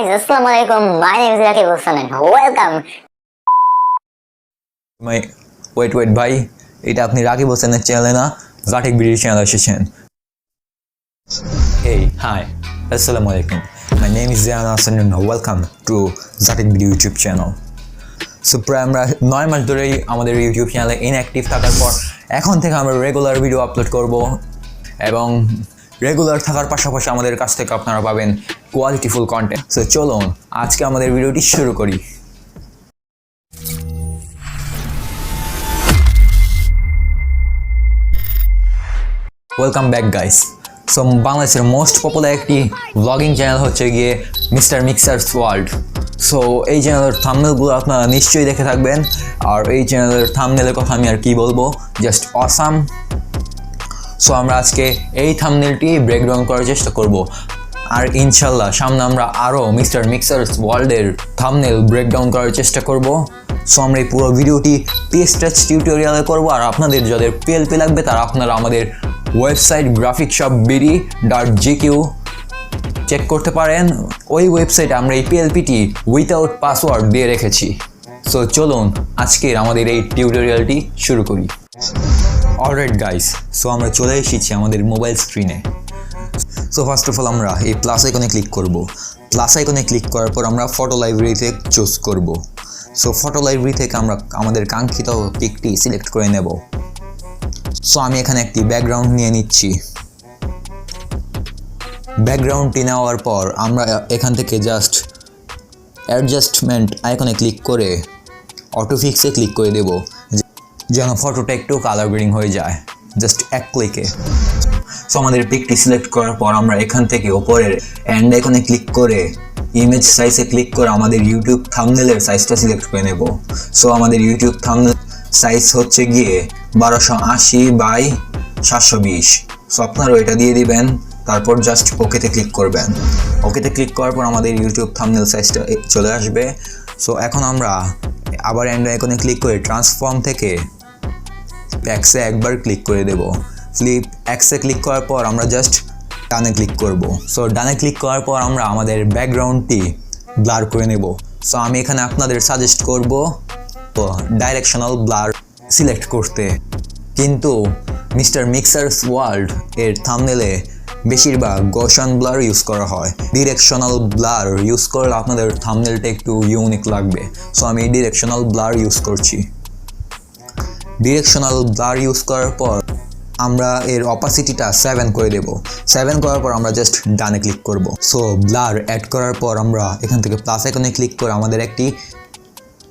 guys, Assalamualaikum. My name is Ahsan and welcome. Wait ভাই, এটা আপনি রাকিব হোসেনের চ্যানেলে না, জাটিক ভিডিও চ্যানেলে এসেছেন। Hey, hi, Assalamu alaikum. My name is Zyan and welcome to Zatik Video YouTube channel. So প্রায় আমরা 9 মাস ধরেই আমাদের ইউটিউব চ্যানেলে ইনঅ্যাক্টিভ থাকার পর এখন থেকে আমরা রেগুলার ভিডিও আপলোড করব এবং রেগুলার থাকার পাশাপাশি আমাদের কাছ থেকে আপনারা পাবেন কোয়ালিটিফুল কন্টেন্ট। সো চলুন আজকে আমাদের ভিডিওটি শুরু করি। Welcome back guys. সো বাংলাদেশের মোস্ট পপুলার একটি ব্লগিং চ্যানেল হচ্ছে গিয়ে মিস্টার মিক্সার্স ওয়ার্ল্ড। সো এই চ্যানেলের থাম্বনেলগুলো আপনারা নিশ্চয়ই দেখে থাকবেন, আর এই চ্যানেলের থাম্বনেলের কথা আমি আর কি বলবো, জাস্ট অসাম। সো আমরা আজকে এই থাম্বনেলটি ব্রেকডাউন করার চেষ্টা করব, আর ইনশাল্লাহ সামনে আমরা আরও মিস্টার মিক্সার্স ওয়ার্ল্ডের থাম্বনেল ব্রেকডাউন করার চেষ্টা করব। সো আমরা এই পুরো ভিডিওটি পিএস টাচ টিউটোরিয়ালে করব, আর আপনাদের যাদের পিএলপি লাগবে তারা আপনারা আমাদের ওয়েবসাইট graphicshopbd.gq চেক করতে পারেন। ওই ওয়েবসাইটে আমরা এই পিএলপিটি উইথাউট পাসওয়ার্ড দিয়ে রেখেছি। সো চলুন আজকের আমাদের এই টিউটোরিয়ালটি শুরু করি। অলরাইট গাইস, সো আমরা চলে এসেছি আমাদের মোবাইল স্ক্রিনে। সো ফার্স্ট অফ অল আমরা এই প্লাস আইকনে ক্লিক করব। প্লাস আইকনে ক্লিক করার পর আমরা ফটো লাইব্রেরিতে চুজ করব। সো ফটো লাইব্রেরি থেকে আমরা আমাদের কাঙ্ক্ষিত পিকটি সিলেক্ট করে নেব। সো আমি এখানে একটি ব্যাকগ্রাউন্ড নিয়ে নিচ্ছি। ব্যাকগ্রাউন্ডটি নেওয়ার পর আমরা এখান থেকে জাস্ট অ্যাডজাস্টমেন্ট আইকনে ক্লিক করে অটোফিক্সে ক্লিক করে দেব, যেন ফটোটা একটু কালার গ্রেডিং হয়ে যায়, জাস্ট এক ক্লিকে। সো আমাদের পিকটি সিলেক্ট করার পর আমরা এখান থেকে ওপরের অ্যান্ড আইকনে ক্লিক করে ইমেজ সাইজে ক্লিক করে আমাদের ইউটিউব থাম্বনেলের সাইজটা সিলেক্ট করে নেব। সো আমাদের ইউটিউব থাম্বনেল সাইজ হচ্ছে গিয়ে 1280x720। সো আপনারা এটা দিয়ে দিবেন, তারপর জাস্ট ওকেতে ক্লিক করবেন। ওকেতে ক্লিক করার পর আমাদের ইউটিউব থাম্বনেল সাইজটা চলে আসবে। সো এখন আমরা আবার অ্যান্ড আইকনে ক্লিক করে ট্রান্সফর্ম থেকে এক্সে একবার ক্লিক করে দেব। ফ্লিপ এক্সে ক্লিক করার পর আমরা জাস্ট ডানে ক্লিক করব। সো ডানে ক্লিক করার পর আমরা আমাদের ব্যাকগ্রাউন্ডটি ব্লার করে নেব। সো আমি এখানে আপনাদের সাজেস্ট করব তো ডাইরেকশনাল ব্লার সিলেক্ট করতে, কিন্তু মিস্টার মিক্সার্স ওয়ার্ল্ড এর থাম্বনেলে বেশিরভাগ গশন ব্লার ইউজ করা হয়। ডিরেকশনাল ব্লার ইউজ করলে আপনাদের থাম্বনেলটা একটু ইউনিক লাগবে। সো আমি ডিরেকশনাল ব্লার ইউজ করছি। ডিরেকশনাল ব্লার ইউজ করার পর আমরা এর অপাসিটিটা 7 করে দেব। 7 করার পর আমরা জাস্ট ডানে ক্লিক করব। সো ব্লার অ্যাড করার পর আমরা এখান থেকে প্লাস আইকনে ক্লিক করে আমাদের একটি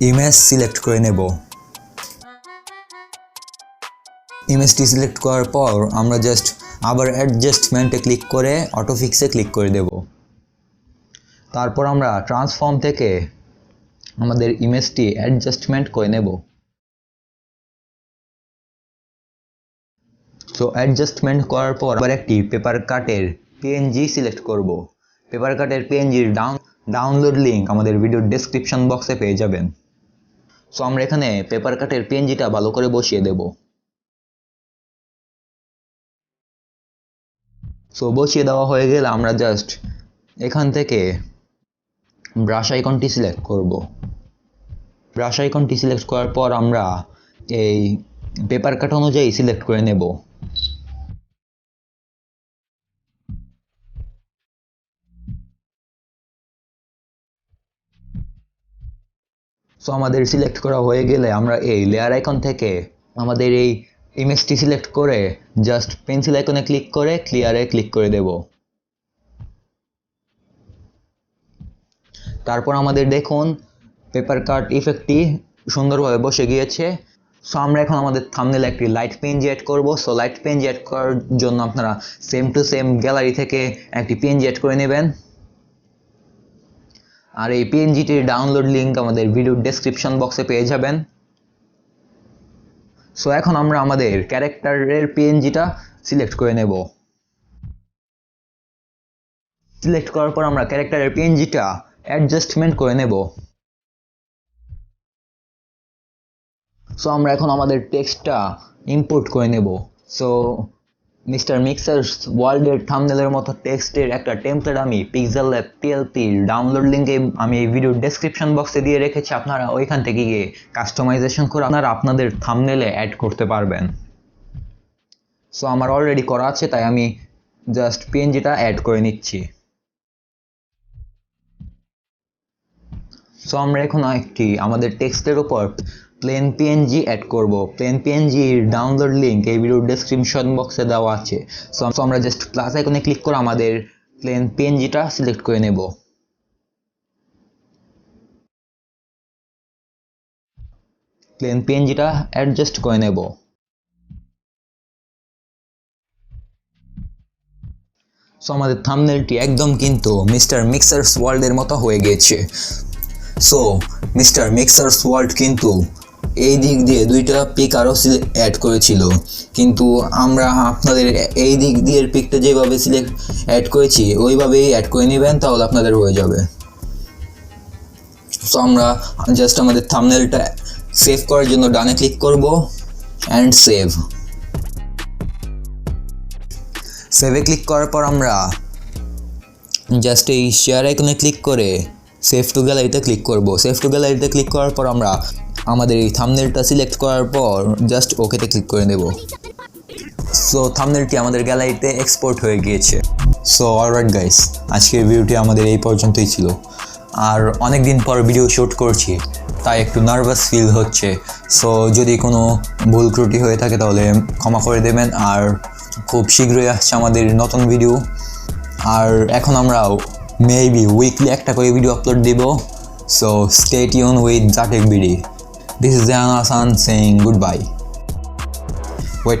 ইমেজ সিলেক্ট করে নেব। ইমেজটি সিলেক্ট করার পর আমরা জাস্ট আবার অ্যাডজাস্টমেন্টে ক্লিক করে অটোফিক্সে ক্লিক করে দেব। তারপর আমরা ট্রান্সফর্ম থেকে আমাদের ইমেজটি অ্যাডজাস্টমেন্ট করে নেব। সো অ্যাডজাস্টমেন্ট করার পর আবার একটি পেপার কাটের পিএনজি সিলেক্ট করব। পেপার কাটের পিএনজির ডাউনলোড লিঙ্ক আমাদের ভিডিওর ডেসক্রিপশন বক্সে পেয়ে যাবেন। সো আমরা এখানে পেপার কাটের পিএনজিটা ভালো করে বসিয়ে দেব। সো বসিয়ে দেওয়া হয়ে গেলে আমরা জাস্ট এখান থেকে ব্রাশ আইকনটি সিলেক্ট করব। ব্রাশ আইকনটি সিলেক্ট করার পর আমরা এই পেপার কাট অনুযায়ী সিলেক্ট করে নেব। সো আমাদের সিলেক্ট করা হয়ে গেলে আমরা এই লেয়ার আইকন থেকে আমাদের এই ইমেজটি সিলেক্ট করে জাস্ট পেন্সিল আইকনে ক্লিক করে ক্লিয়ারে ক্লিক করে দেব। তারপর আমাদের দেখুন পেপার কাট ইফেক্টটি সুন্দরভাবে বসে গিয়েছে। সো আমরা এখন আমাদের থাম্বনেলে একটি লাইট পিএনজি অ্যাড করব। সো লাইট পিএনজি অ্যাড করার জন্য আপনারা সেম টু সেম গ্যালারি থেকে একটি পিএনজি অ্যাড করে নেবেন, আর এই পিএনজিটির ডাউনলোড লিঙ্ক আমাদের ভিডিও ডেসক্রিপশন বক্সে পেয়ে যাবেন। সো এখন আমরা আমাদের ক্যারেক্টারের পিএনজিটা সিলেক্ট করে নেব। সিলেক্ট করার পর আমরা ক্যারেক্টারের পিএনজিটা অ্যাডজাস্টমেন্ট করে নেব। সো আমরা এখন আমাদের টেক্সটটা ইম্পোর্ট করে নেব। সো মিস্টার মিক্সার্স ওয়ার্ল্ডের থাম্বনেলের মতো টেক্সটের একটা টেমপ্লেট আমি পিক্সেলল্যাব পিএলপির ডাউনলোড লিঙ্কে আমি এই ভিডিও ডেসক্রিপশন বক্সে দিয়ে রেখেছি। আপনারা ওইখান থেকে গিয়ে কাস্টমাইজেশন করে আপনারা আপনাদের থাম্বনেলে অ্যাড করতে পারবেন। সো আমার অলরেডি করা আছে, তাই আমি জাস্ট পিএনজিটা অ্যাড করে নিচ্ছি। সো আমরা এখন একটি আমাদের টেক্সটের উপর প্লেন পিএনজি অ্যাড করব। প্লেন পিএনজির ডাউনলোড লিঙ্ক এই ভিডিওর ডেসক্রিপশন বক্সে দেওয়া আছে। সো আমরা জাস্ট প্লাস আইকনে ক্লিক করে আমাদের প্লেন পিএনজিটা সিলেক্ট করে নেব। প্লেন পিএনজিটা অ্যাডজাস্ট করে নেব। সো আমাদের থাম্বনেলটি একদম কিন্তু মিস্টার মিক্সার্স ওয়ার্ল্ডের মতো হয়ে গেছে। সো মিস্টার মিক্সার্স ওয়ার্ল্ড কিন্তু এই দিক দিয়ে দুইটা পিক আরও অ্যাড করেছিল, কিন্তু আমরা আপনাদের এই দিক দিয়ে পিকটা যেভাবে অ্যাড করেছি ওইভাবেই অ্যাড করে নেবেন, তাহলে আপনাদের হয়ে যাবে। সো আমরা জাস্ট আমাদের থাম্বনেলটা সেভ করার জন্য ডানে ক্লিক করব অ্যান্ড সেভ। সেভে ক্লিক করার পর আমরা জাস্ট এই শেয়ার আইকনে ক্লিক করে সেভ টু গ্যালারিতে ক্লিক করব। সেভ টু গ্যালারিতে ক্লিক করার পর আমরা আমাদের এই থাম্বনেলটা সিলেক্ট করার পর জাস্ট ওকেতে ক্লিক করে নেব। সো থাম্বনেলটি আমাদের গ্যালারিতে এক্সপোর্ট হয়ে গিয়েছে। সো অলরাইট গাইস, আজকের ভিডিওটি আমাদের এই পর্যন্তই ছিল। আর অনেক দিন পর ভিডিও শ্যুট করছি, তাই একটু নার্ভাস ফিল হচ্ছে। সো যদি কোনো ভুল ত্রুটি হয়ে থাকে তাহলে ক্ষমা করে দেবেন। আর খুব শীঘ্রই আসছে আমাদের নতুন ভিডিও। আর এখন আমরা মেবি উইকলি একটা করে ভিডিও আপলোড দেব। সো স্টে টিউন উইথ জাটেক BD. This is Zyan Ahsan saying goodbye. Wait.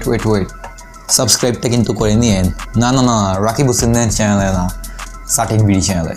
সাবস্ক্রাইবটা কিন্তু করে নিয়েন। না রাকিব হোসেনের চ্যানেলে না, জাটেক বিডি চ্যানেলে।